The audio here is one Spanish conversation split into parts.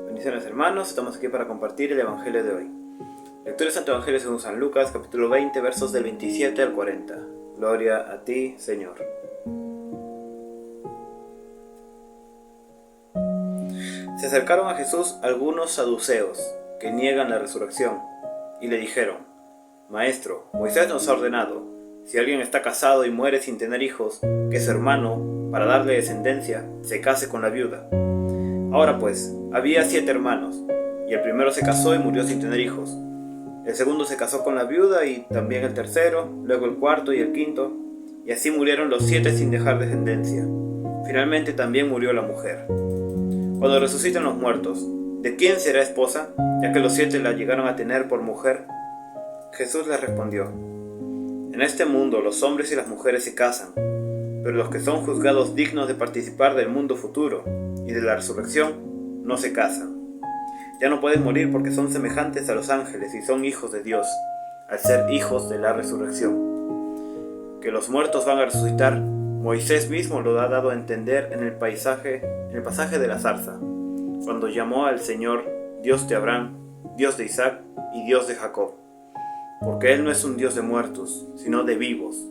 Bendiciones hermanos, estamos aquí para compartir el Evangelio de hoy. Lectura del Santo Evangelio según San Lucas, capítulo 20, versos del 27 al 40. Gloria a ti, Señor. Se acercaron a Jesús algunos saduceos que niegan la resurrección y le dijeron: Maestro, Moisés nos ha ordenado, si alguien está casado y muere sin tener hijos, que su hermano, para darle descendencia, se case con la viuda. Ahora pues, había 7 hermanos, y el primero se casó y murió sin tener hijos. El segundo se casó con la viuda y también el tercero, luego el cuarto y el quinto, y así murieron los 7 sin dejar descendencia. Finalmente también murió la mujer. Cuando resucitan los muertos, ¿de quién será esposa, ya que los 7 la llegaron a tener por mujer? Jesús les respondió: En este mundo los hombres y las mujeres se casan, pero los que son juzgados dignos de participar del mundo futuro y de la resurrección no se casan. Ya no pueden morir porque son semejantes a los ángeles y son hijos de Dios, al ser hijos de la resurrección. Que los muertos van a resucitar, Moisés mismo lo ha dado a entender en el pasaje de la zarza, cuando llamó al Señor Dios de Abraham, Dios de Isaac y Dios de Jacob. Porque Él no es un Dios de muertos, sino de vivos,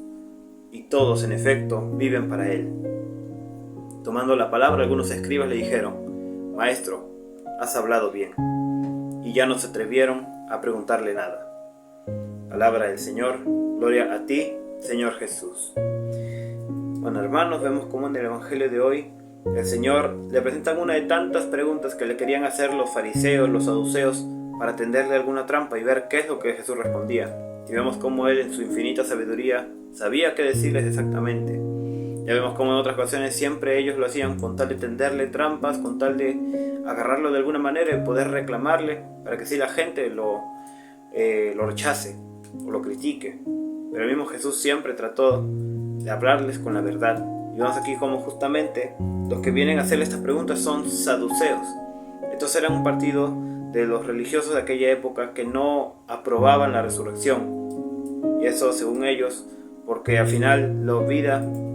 y todos en efecto viven para Él. Tomando la palabra, algunos escribas le dijeron: Maestro, has hablado bien. Y ya no se atrevieron a preguntarle nada. Palabra del Señor, gloria a ti, Señor Jesús. Bueno, hermanos, vemos cómo en el Evangelio de hoy el Señor le presentan una de tantas preguntas que le querían hacer los fariseos, los saduceos, para tenderle alguna trampa y ver qué es lo que Jesús respondía. Y vemos cómo Él en su infinita sabiduría sabía qué decirles exactamente. Ya vemos cómo en otras ocasiones siempre ellos lo hacían con tal de tenderle trampas, con tal de agarrarlo de alguna manera y poder reclamarle para que así la gente lo rechace o lo critique. Pero el mismo Jesús siempre trató de hablarles con la verdad. Y vemos aquí cómo justamente los que vienen a hacerle estas preguntas son saduceos. Estos eran un partido de los religiosos de aquella época que no aprobaban la resurrección. Y eso según ellos, porque al final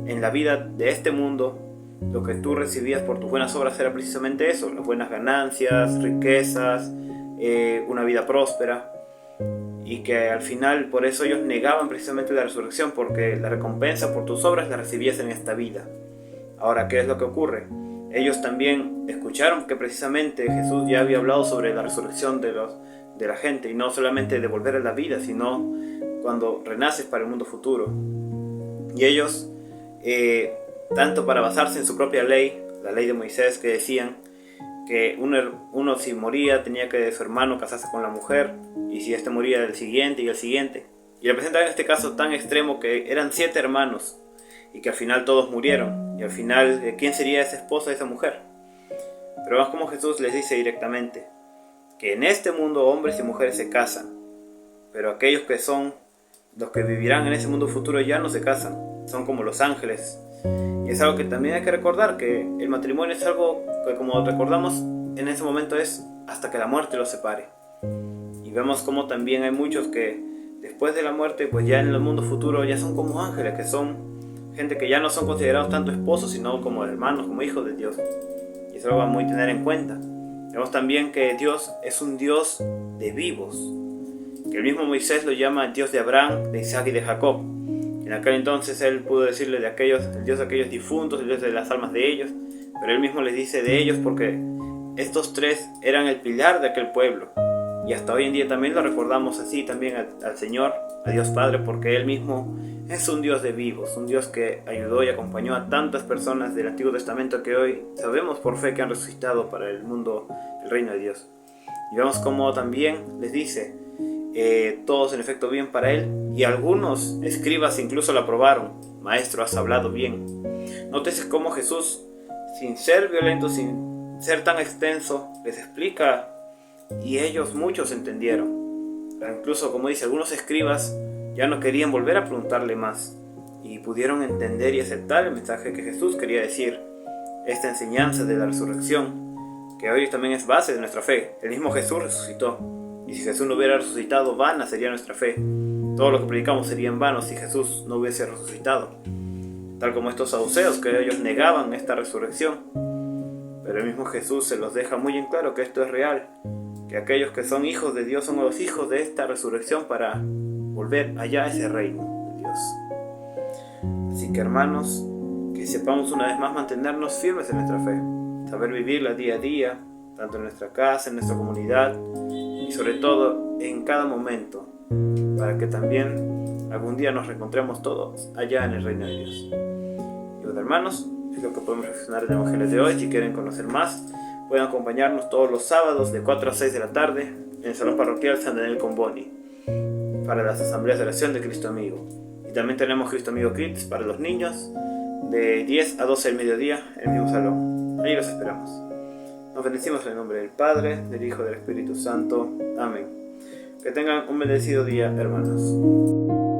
en la vida de este mundo, lo que tú recibías por tus buenas obras era precisamente eso: las buenas ganancias, riquezas, una vida próspera. Y que al final por eso ellos negaban precisamente la resurrección, porque la recompensa por tus obras la recibías en esta vida. Ahora, ¿qué es lo que ocurre? Ellos también escucharon que precisamente Jesús ya había hablado sobre la resurrección de la gente, y no solamente de volver a la vida, sino cuando renaces para el mundo futuro. Y ellos, tanto para basarse en su propia ley, la ley de Moisés, que decían que uno si moría tenía que su hermano casarse con la mujer, y si este moría el siguiente y el siguiente. Y le presentaban este caso tan extremo que eran 7 hermanos y que al final todos murieron. Y al final, ¿quién sería esa esposa de esa mujer? Pero vemos como Jesús les dice directamente que en este mundo hombres y mujeres se casan, pero aquellos que son los que vivirán en ese mundo futuro ya no se casan, son como los ángeles. Y es algo que también hay que recordar, que el matrimonio es algo que, como recordamos, en ese momento es hasta que la muerte los separe. Y vemos como también hay muchos que después de la muerte, pues ya en el mundo futuro ya son como ángeles, que son gente que ya no son considerados tanto esposos, sino como hermanos, como hijos de Dios. Y eso lo vamos a tener en cuenta. Vemos también que Dios es un Dios de vivos, que el mismo Moisés lo llama el Dios de Abraham, de Isaac y de Jacob. En aquel entonces él pudo decirle el Dios de aquellos difuntos, el Dios de las almas de ellos, pero él mismo les dice de ellos porque estos 3 eran el pilar de aquel pueblo. Y hasta hoy en día también lo recordamos así también al Señor, a Dios Padre, porque Él mismo es un Dios de vivos, un Dios que ayudó y acompañó a tantas personas del Antiguo Testamento que hoy sabemos por fe que han resucitado para el mundo, el reino de Dios. Y vemos cómo también les dice, todos en efecto viven para Él, y algunos escribas incluso lo aprobaron: Maestro, has hablado bien. Nótese cómo Jesús, sin ser violento, sin ser tan extenso, les explica. Y ellos muchos entendieron. Incluso, como dice, algunos escribas ya no querían volver a preguntarle más, y pudieron entender y aceptar el mensaje que Jesús quería decir. Esta enseñanza de la resurrección, que hoy también es base de nuestra fe. El mismo Jesús resucitó, y si Jesús no hubiera resucitado, vana sería nuestra fe. Todo lo que predicamos sería en vano si Jesús no hubiese resucitado. tal como estos saduceos, que ellos negaban esta resurrección. Pero el mismo Jesús se los deja muy en claro que esto es real, que aquellos que son hijos de Dios son los hijos de esta resurrección para volver allá a ese reino de Dios. Así que, hermanos, que sepamos una vez más mantenernos firmes en nuestra fe, saber vivirla día a día, tanto en nuestra casa, en nuestra comunidad y sobre todo en cada momento, para que también algún día nos reencontremos todos allá en el reino de Dios. Y bueno, hermanos, es lo que podemos reflexionar en el Evangelio de hoy. Si quieren conocer más, pueden acompañarnos todos los sábados de 4 a 6 de la tarde en el Salón Parroquial San Daniel Comboni para las asambleas de oración de Cristo Amigo. Y también tenemos Cristo Amigo Kids para los niños de 10 a 12 del mediodía en el mismo salón. Ahí los esperamos. Nos bendecimos en el nombre del Padre, del Hijo y del Espíritu Santo. Amén. Que tengan un bendecido día, hermanos.